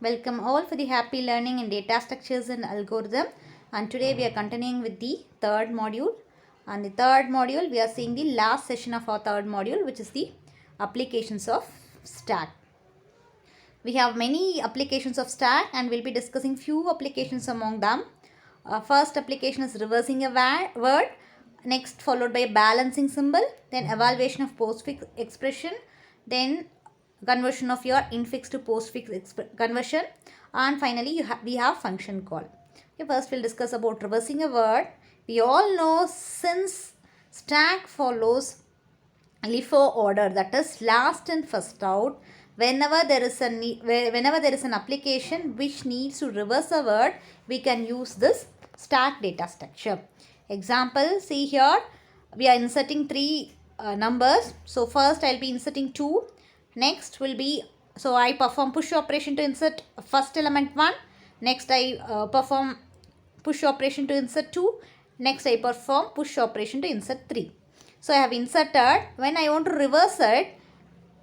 Welcome all for the happy learning in data structures and algorithm, and today we are continuing with the third module. And the third module we are seeing the last session of our third module, which is the applications of stack. We have many applications of stack and we'll be discussing few applications among them. First application is reversing a word, next followed by a balancing symbol, then evaluation of postfix expression, then conversion of your infix to postfix conversion, and finally we have function call. Okay, first we'll discuss about reversing a word. We all know since stack follows LIFO order, that is last and first out, whenever there is an application which needs to reverse a word, we can use this stack data structure. Example, see here we are inserting three numbers. So first I'll be inserting 2. Next will be, so I perform push operation to insert first element 1. Next I perform push operation to insert 2. Next I perform push operation to insert 3. So I have inserted. When I want to reverse it,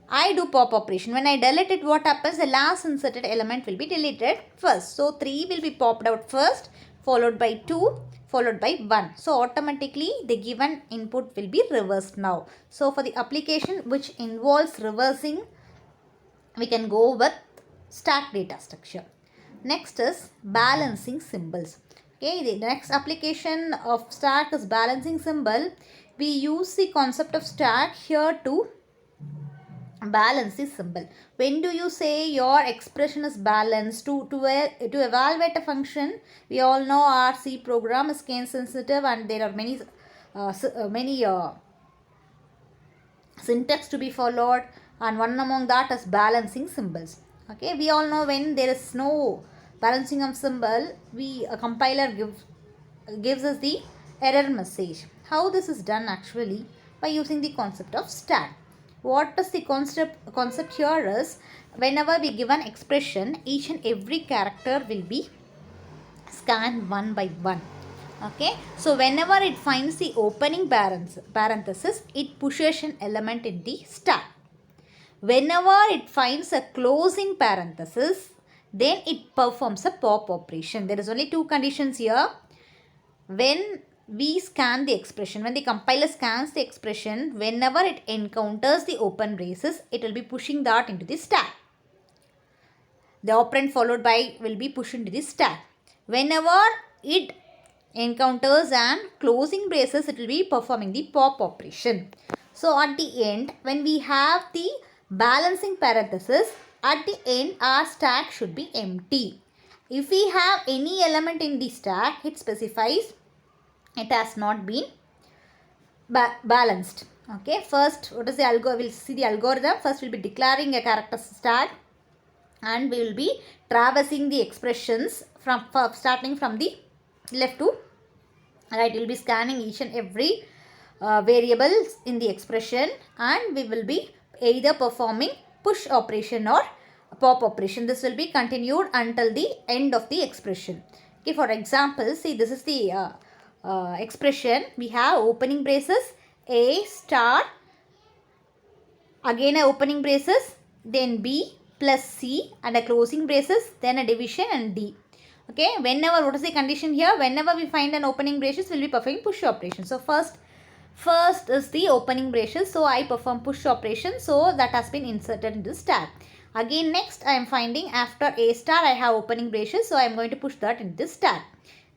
I do pop operation. When I delete it, what happens? The last inserted element will be deleted first. So 3 will be popped out first, followed by 2, followed by 1. So automatically the given input will be reversed now. So for the application which involves reversing, we can go with stack data structure. Next is balancing symbols. Okay, the next application of stack is balancing symbol. We use the concept of stack here to balance the symbol. When do you say your expression is balanced? To evaluate a function, we all know our C program is case sensitive and there are many syntax to be followed, and one among that is balancing symbols. Okay, we all know when there is no balancing of symbol, a compiler gives us the error message. How this is done actually? By using the concept of stack. What is the concept here is, whenever we give an expression, each and every character will be scanned one by one. Okay, so whenever it finds the opening parenthesis, it pushes an element in the stack. Whenever it finds a closing parenthesis, then it performs a pop operation. There is only two conditions here. When we scan the expression, when the compiler scans the expression, whenever it encounters the open braces, it will be pushing that into the stack. The operand followed by will be pushed into the stack. Whenever it encounters and closing braces, it will be performing the pop operation. So at the end, when we have the balancing parenthesis, at the end our stack should be empty. If we have any element in the stack, it specifies it has not been balanced. Okay, first what is the algorithm? We'll see the algorithm. First we'll be declaring a character stack and we will be traversing the expressions from starting from the left to right. We'll be scanning each and every variables in the expression, and we will be either performing push operation or pop operation. This will be continued until the end of the expression. Okay, for example, see this is the expression. We have opening braces, A star, again a opening braces, then B plus C and a closing braces, then a division and D. Okay, whenever, what is the condition here? Whenever we find an opening braces, we will be performing push operation. So first is the opening braces, so I perform push operation, so that has been inserted in this stack. Again next I am finding after A star I have opening braces, so I am going to push that in this stack.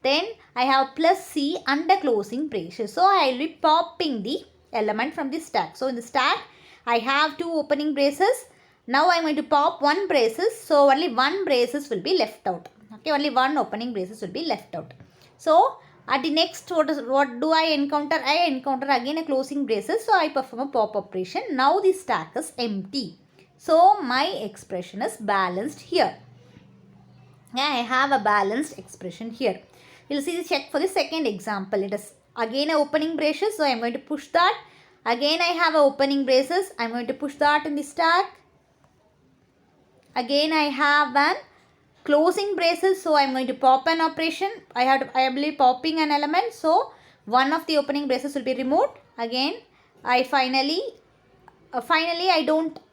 Then I have plus C under closing braces, so I will be popping the element from the stack. So in the stack I have two opening braces. Now I am going to pop one braces, so only one braces will be left out. Okay, only one opening braces will be left out. So at the next, what do I encounter? I encounter again a closing braces, so I perform a pop operation. Now the stack is empty, so my expression is balanced here. Yeah, I have a balanced expression here. We'll see the check for the second example. It is again a opening braces, so I am going to push that. Again I have a opening braces, I am going to push that in the stack. Again I have an closing braces, so I am going to pop an operation. I will be popping an element, so one of the opening braces will be removed. Again I finally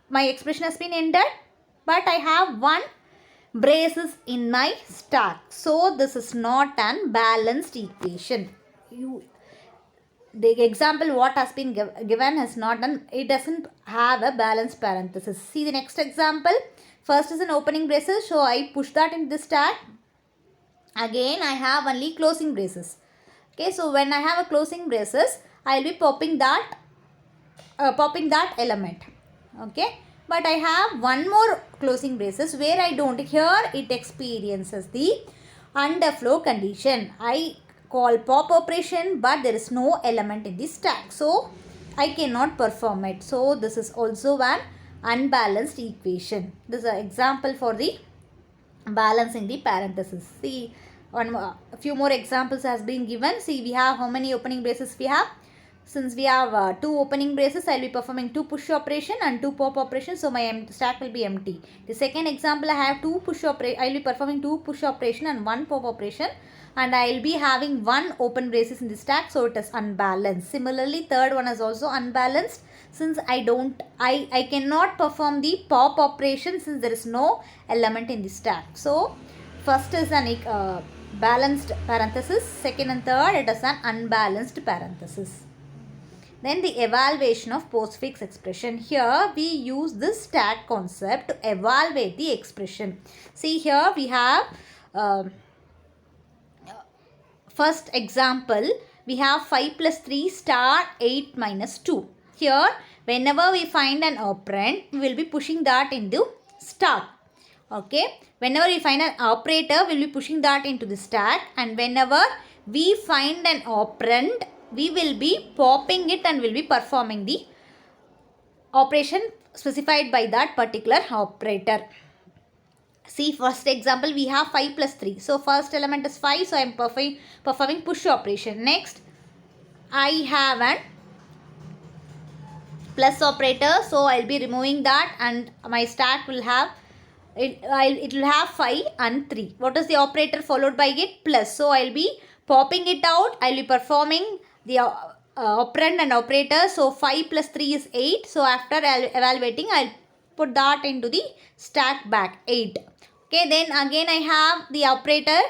my expression has been ended, but I have one braces in my stack. So this is not an balanced equation. The example what has been given is not an, it doesn't have a balanced parenthesis. See the next example. First is an opening braces, so I push that in this stack. Again I have only closing braces. Okay, so when I have a closing braces, I will be popping that element. Okay, but I have one more closing braces where I don't. Here it experiences the underflow condition. I call pop operation, but there is no element in the stack, so I cannot perform it. So this is also an unbalanced equation. This is an example for the balancing the parenthesis. See, a few more examples has been given. See, we have how many opening braces we have. Since we have 2 opening braces, I will be performing 2 push operation and 2 pop operation. So my stack will be empty. The second example, I have 2 push operation. I will be performing 2 push operation and 1 pop operation. And I will be having 1 open braces in the stack. So it is unbalanced. Similarly, third one is also unbalanced. Since I cannot perform the pop operation since there is no element in the stack. So first is an balanced parenthesis. Second and third, it is an unbalanced parenthesis. Then the evaluation of postfix expression. Here we use this stack concept to evaluate the expression. See, here we have first example, we have 5 plus 3 star 8 minus 2. Here whenever we find an operand, we will be pushing that into stack. Okay, whenever we find an operator, we will be pushing that into the stack, and whenever we find an operand, we will be popping it and will be performing the operation specified by that particular operator. See, first example, we have 5 plus 3. So first element is 5. So I am performing push operation. Next, I have an plus operator. So I will be removing that, and my stack will have it will have 5 and 3. What is the operator followed by it? Plus. So I will be popping it out. I will be performing the operand and operator. So 5 plus 3 is 8. So after evaluating, I will put that into the stack back 8. Okay, then again I have the operator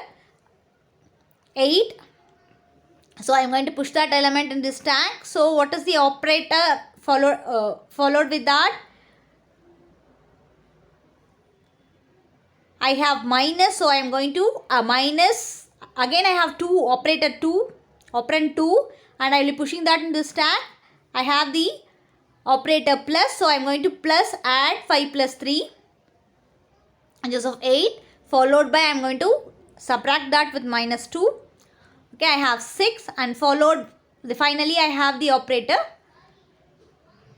8. So I am going to push that element in the stack. So what is the operator followed with that? I have minus, so I am going to minus. Again I have 2, operator 2, operand 2, and I will be pushing that in the stack. I have the operator plus, so I am going to plus add 5 plus 3, which of 8, followed by I am going to subtract that with minus 2. Okay, I have 6, and followed finally I have the operator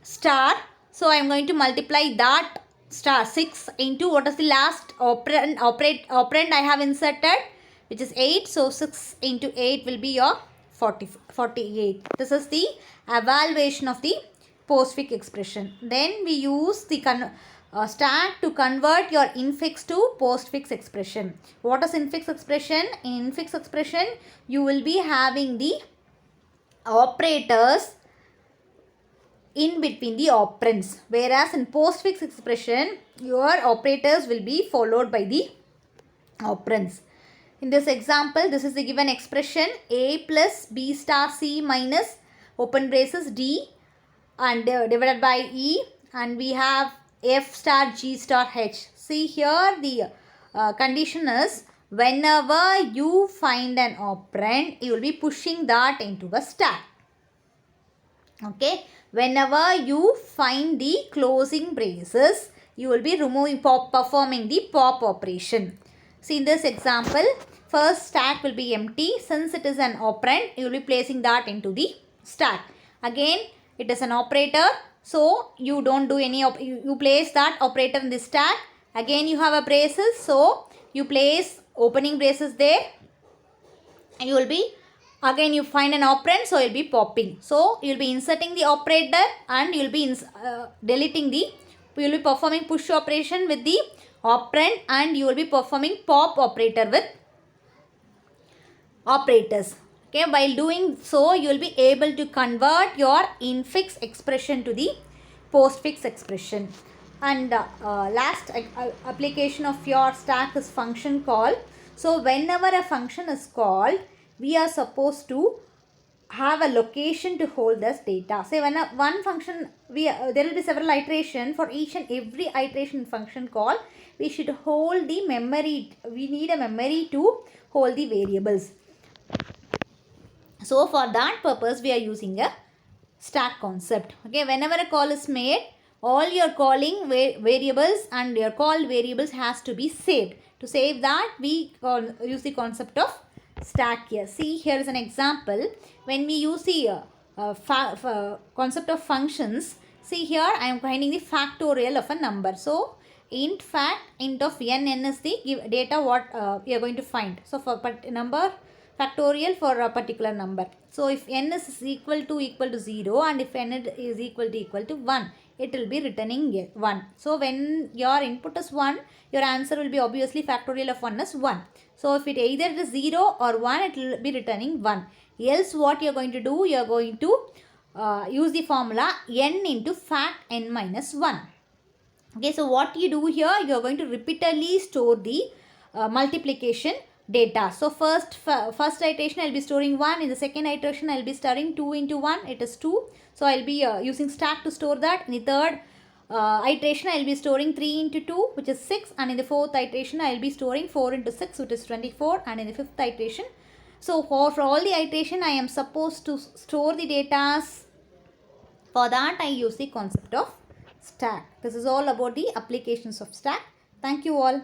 star. So I am going to multiply that star 6 into what is the last operand I have inserted, which is 8. So 6 into 8 will be your 48. This is the evaluation of the postfix expression. Then we use the stack to convert your infix to postfix expression. What is infix expression? In infix expression, you will be having the operators in between the operands, whereas in postfix expression, your operators will be followed by the operands. In this example, this is the given expression a plus b star c minus open braces d and divided by e, and we have f star g star h. See, here the condition is whenever you find an operand, you will be pushing that into a stack. Okay, whenever you find the closing braces, you will be performing the pop operation. See, in this example, first stack will be empty. Since it is an operand, you will be placing that into the stack. Again, it is an operator, so you don't do any you place that operator in the stack. Again, you have a braces, so you place opening braces there. You will be again you find an operand, so you will be popping. So you will be inserting the operator, and you will be deleting the. You will be performing push operation with the operand, and you will be performing pop operator with operators. Okay, while doing so, you will be able to convert your infix expression to the postfix expression. And last application of your stack is function call. So whenever a function is called, we are supposed to have a location to hold this data. Say when one function, there will be several iteration. For each and every iteration function call, we should hold the memory. We need a memory to hold the variables. So for that purpose, we are using a stack concept. Okay, whenever a call is made, all your calling variables and your called variables has to be saved. To save that, we use the concept of stack here. See, here is an example. When we use the concept of functions, see here I am finding the factorial of a number. So int fact int of n is the data what we are going to find. So for number factorial for a particular number. So if n is equal to 0 and if n is equal to 1, it will be returning 1. So when your input is 1, your answer will be obviously factorial of 1 is 1. So if it either is 0 or 1, it will be returning 1. Else what you are going to do, you are going to use the formula n into fact n minus 1. Okay, so what you do here, you are going to repeatedly store the multiplication data. So first iteration I will be storing 1. In the second iteration I will be storing 2 into 1. It is 2. So I will be using stack to store that. In the third iteration I will be storing 3 into 2, which is 6. And in the fourth iteration I will be storing 4 into 6, which is 24. And in the fifth iteration, so for all the iteration I am supposed to store the data. For that I use the concept of stack. This is all about the applications of stack. Thank you all.